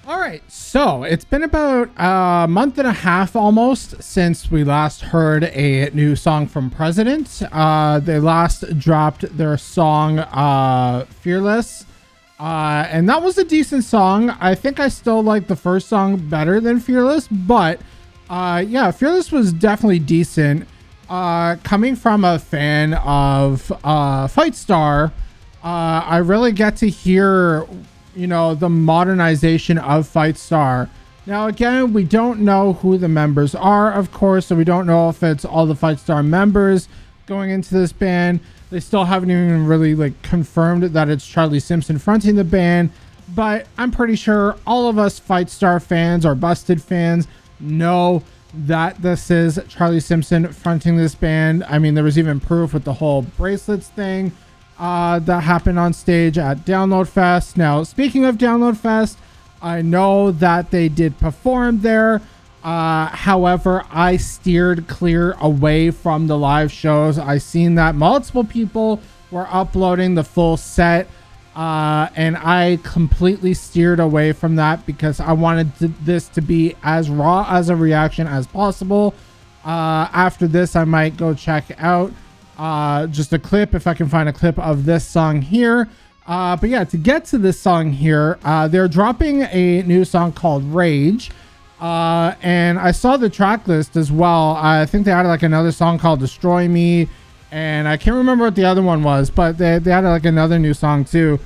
All right, so it's been about a month and a half almost since we last heard a new song from President. They last dropped their song Fearless, and that was a decent song. I think I still like the first song better than Fearless, but yeah, Fearless was definitely decent. Coming from a fan of Fight Star, I really get to hear, you know, the modernization of Fight Star. Now, again, we don't know who the members are, of course, so we don't know if it's all the Fight Star members going into this band. They still haven't even really like confirmed that it's Charlie Simpson fronting the band, but I'm pretty sure all of us Fight Star fans or Busted fans know that this is Charlie Simpson fronting this band. I mean, there was even proof with the whole bracelets thing that happened on stage at Download Fest. Now, speaking of Download Fest, I know that they did perform there. However, I steered clear away from the live shows. I seen that multiple people were uploading the full set, and I completely steered away from that because I wanted this to be as raw as a reaction as possible. After this, I might go check out just a clip, if I can find a clip of this song here. But yeah, to get to this song here, they're dropping a new song called Rage. And I saw the track list as well. I think they added like another song called Destroy Me, and I can't remember what the other one was, but they added like another new song too.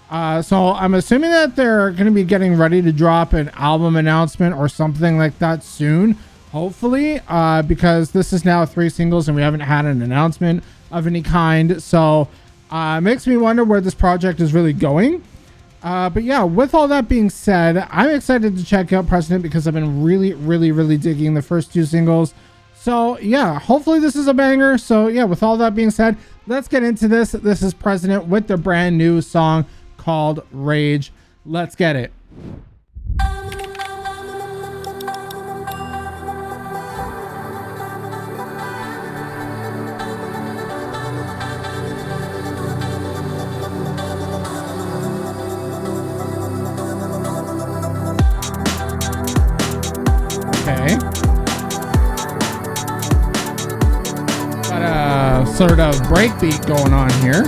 So I'm assuming that they're going to be getting ready to drop an album announcement or something like that soon, hopefully, because this is now 3 singles and we haven't had an announcement of any kind. So it makes me wonder where this project is really going. But yeah, with all that being said, I'm excited to check out President because I've been really digging the first 2 singles. So yeah, hopefully this is a banger. So yeah, with all that being said, let's get into this. This is President with their brand new song called Rage. Let's get it. Got a sort of breakbeat going on here.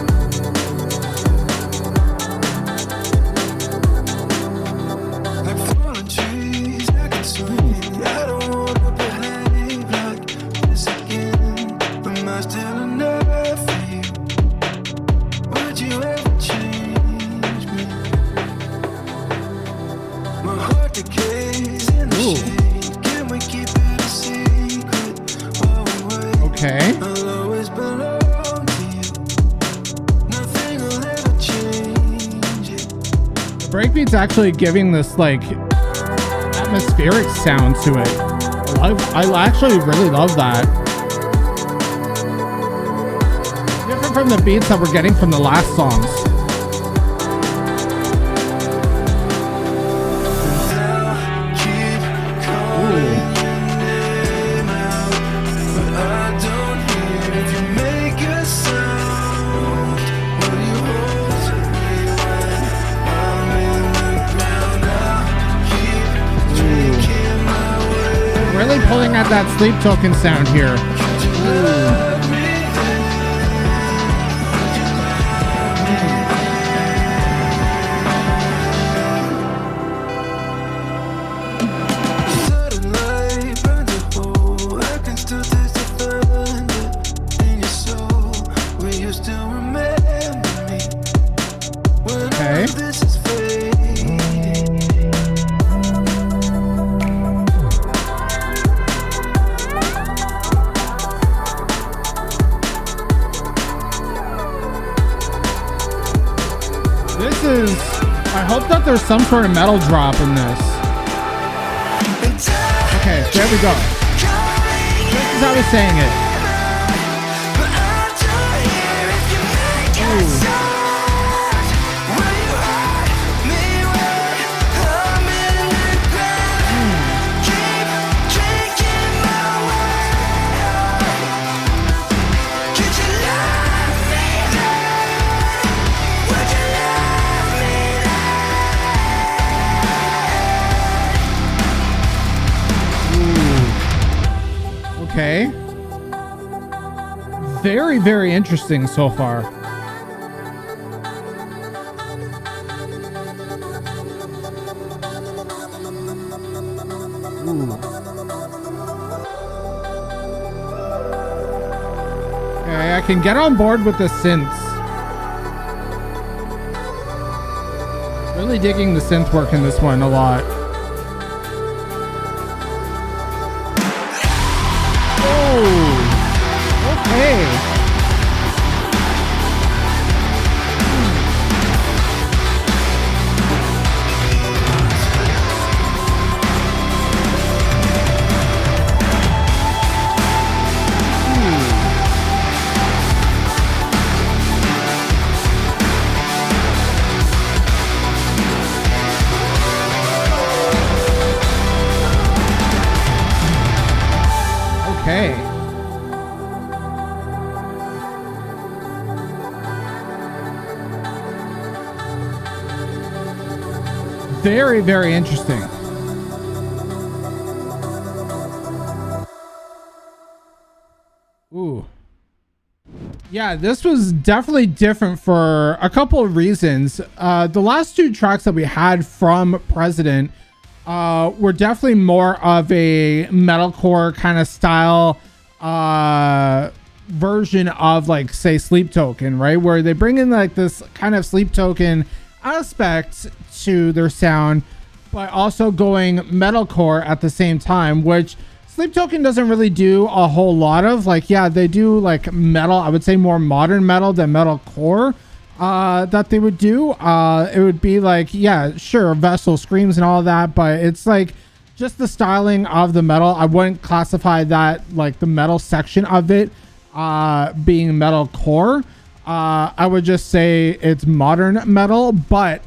Okay. The breakbeat's actually giving this like atmospheric sound to it. I actually really love that. Different from the beats that we're getting from the last songs. Pulling at that sleep token sound here. I hope that there's some sort of metal drop in this. Okay, there we go. Just as I was saying it. Ooh. Okay. Very, very interesting so far. Ooh. Okay, I can get on board with the synths. Really digging the synth work in this one a lot. Oh, okay. Okay. Very, very interesting. Ooh. Yeah, this was definitely different for a couple of reasons. The last two tracks that we had from President were definitely more of a metalcore kind of style version of, like, say, Sleep Token, right? Where they bring in like this kind of Sleep Token aspect to their sound, but also going metalcore at the same time, which Sleep Token doesn't really do a whole lot of. Like, yeah, they do like metal, I would say more modern metal than metalcore that they would do. It would be like, yeah, sure, Vessel screams and all that, but it's like just the styling of the metal. I wouldn't classify that like the metal section of it being metalcore. I would just say it's modern metal, but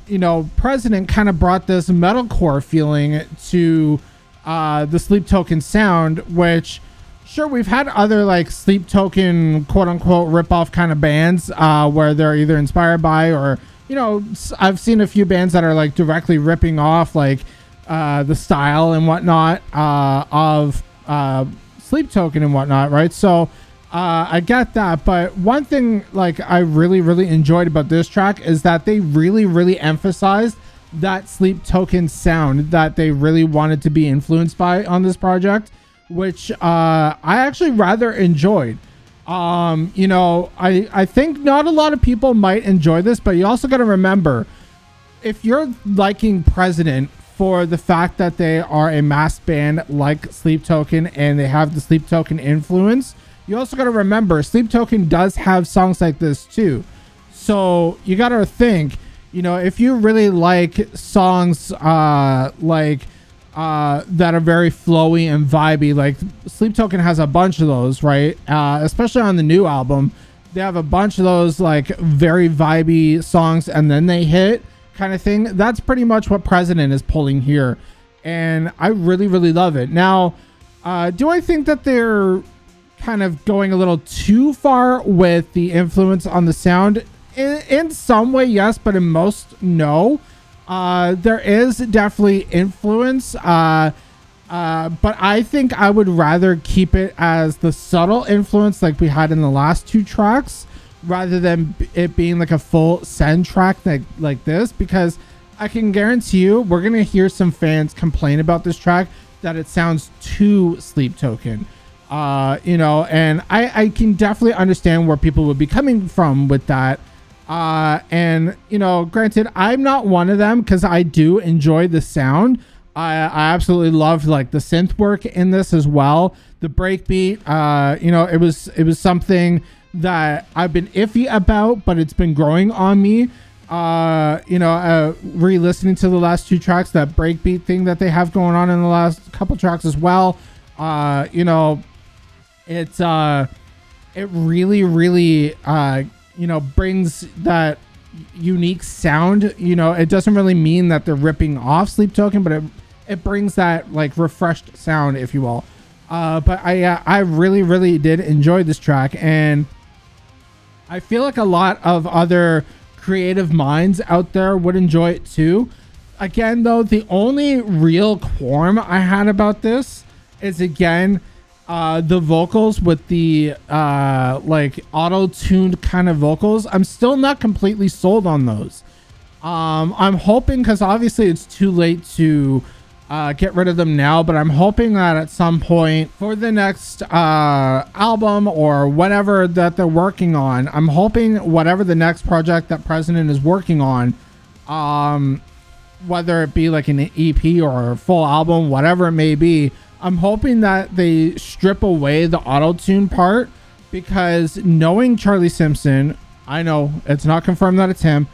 you know, President kind of brought this metalcore feeling to the Sleep Token sound, which sure, we've had other like Sleep Token quote unquote rip-off kind of bands where they're either inspired by, or, you know, I've seen a few bands that are like directly ripping off like the style and whatnot of Sleep Token and whatnot, right? So I get that, but one thing like I really enjoyed about this track is that they really emphasized that Sleep Token sound that they really wanted to be influenced by on this project, which I actually rather enjoyed. You know, I think not a lot of people might enjoy this, but you also got to remember, if you're liking President for the fact that they are a mass band like Sleep Token and they have the Sleep Token influence, you also got to remember Sleep Token does have songs like this too. So you got to think, you know, if you really like songs like that are very flowy and vibey, like Sleep Token has a bunch of those, right? Especially on the new album, they have a bunch of those like very vibey songs and then they hit kind of thing. That's pretty much what President is pulling here, and I really love it. Now, do I think that they're kind of going a little too far with the influence on the sound? In some way, yes, but in most, no. There is definitely influence, but I think I would rather keep it as the subtle influence like we had in the last two tracks, rather than it being like a full send track like this, because I can guarantee you we're gonna hear some fans complain about this track that it sounds too Sleep Token. You know, and I can definitely understand where people would be coming from with that. And, you know, granted, I'm not one of them because I do enjoy the sound. I absolutely love like the synth work in this as well. The breakbeat, you know, it was something that I've been iffy about, but it's been growing on me. You know, re-listening to the last two tracks, that breakbeat thing that they have going on in the last couple tracks as well. You know, it really, you know, brings that unique sound. You know, it doesn't really mean that they're ripping off Sleep Token, but it brings that like refreshed sound, if you will. But I really did enjoy this track, and I feel like a lot of other creative minds out there would enjoy it too. Again, though, the only real qualm I had about this is, again, the vocals with the like auto-tuned kind of vocals, I'm still not completely sold on those. I'm hoping, because obviously it's too late to get rid of them now, but I'm hoping that at some point for the next album or whatever that they're working on, I'm hoping whatever the next project that President is working on, whether it be like an EP or a full album, whatever it may be, I'm hoping that they strip away the auto-tune part, because knowing Charlie Simpson, I know it's not confirmed that it's him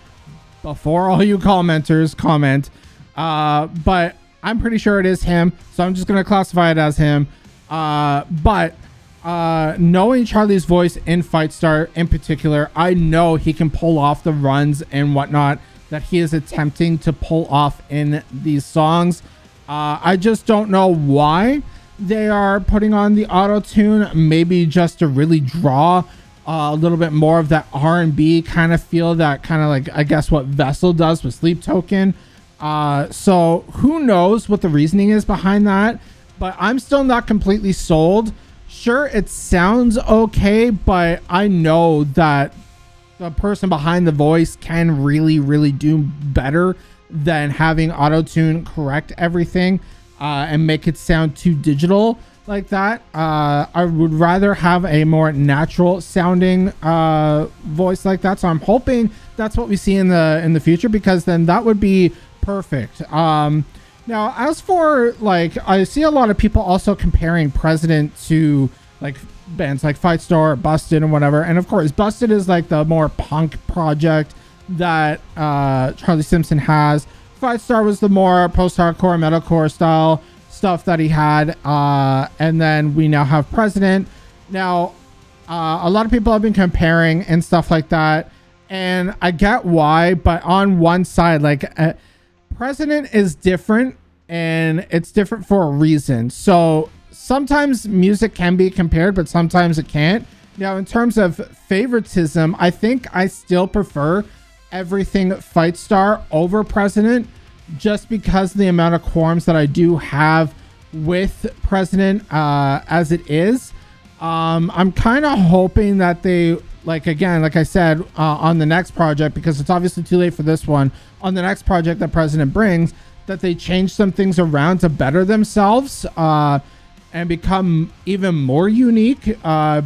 before all you commenters comment, but I'm pretty sure it is him, so I'm just going to classify it as him. But knowing Charlie's voice in Fight Star in particular, I know he can pull off the runs and whatnot that he is attempting to pull off in these songs. I just don't know why they are putting on the auto-tune, maybe just to really draw a little bit more of that R&B kind of feel, that kind of like, I guess, what Vessel does with Sleep Token. So who knows what the reasoning is behind that, but I'm still not completely sold. Sure, it sounds okay, but I know that the person behind the voice can really do better than having auto-tune correct everything and make it sound too digital like that. I would rather have a more natural sounding voice like that, so I'm hoping that's what we see in the future, because then that would be perfect. Now, as for, like, I see a lot of people also comparing President to like bands like Fight Star, Busted, and whatever, and of course Busted is like the more punk project that Charlie Simpson has. Fight Star was the more post-hardcore, metalcore style stuff that he had, and then we now have President. Now, a lot of people have been comparing and stuff like that, and I get why, but on one side, like, President is different, and it's different for a reason. So sometimes music can be compared, but sometimes it can't. Now, in terms of favoritism, I think I still prefer everything Fight Star over President, just because of the amount of qualms that I do have with President as it is. I'm kind of hoping that they, like, again, like I said, on the next project, because it's obviously too late for this one, on the next project that President brings, that they change some things around to better themselves and become even more unique,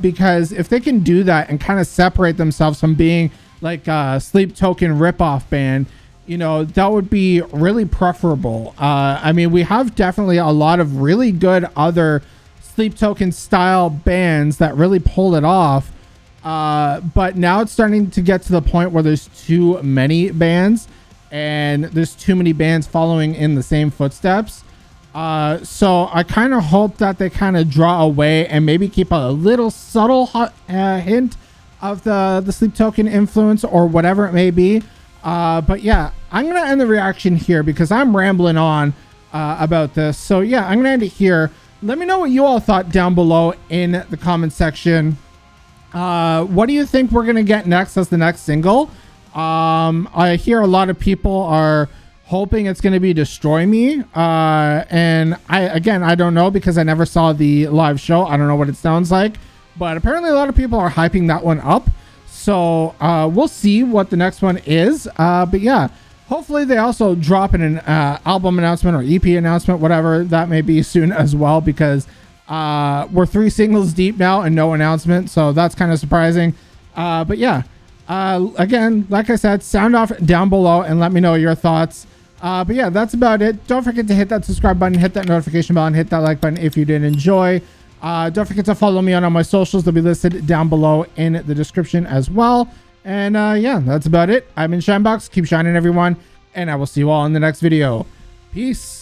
because if they can do that and kind of separate themselves from being like a Sleep Token ripoff band, you know, that would be really preferable. I mean, we have definitely a lot of really good other Sleep Token style bands that really pull it off, but now it's starting to get to the point where there's too many bands and there's too many bands following in the same footsteps. So I kind of hope that they kind of draw away and maybe keep a little subtle hint of the Sleep Token influence or whatever it may be. But yeah, I'm gonna end the reaction here because I'm rambling on about this. So yeah, I'm gonna end it here. Let me know what you all thought down below in the comment section. What do you think we're gonna get next as the next single? I hear a lot of people are hoping it's going to be Destroy Me, and I don't know, because I never saw the live show. I don't know what it sounds like, but apparently a lot of people are hyping that one up, so we'll see what the next one is. But yeah, hopefully they also drop an album announcement or EP announcement, whatever that may be, soon as well, because we're 3 singles deep now and no announcement, so that's kind of surprising. But yeah, again, like I said, sound off down below and let me know your thoughts. But yeah, that's about it. Don't forget to hit that subscribe button, hit that notification bell, and hit that like button if you did enjoy. Don't forget to follow me on all my socials. They'll be listed down below in the description as well. And yeah, that's about it. I've been Shineboxx. Keep shining, everyone, and I will see you all in the next video. Peace.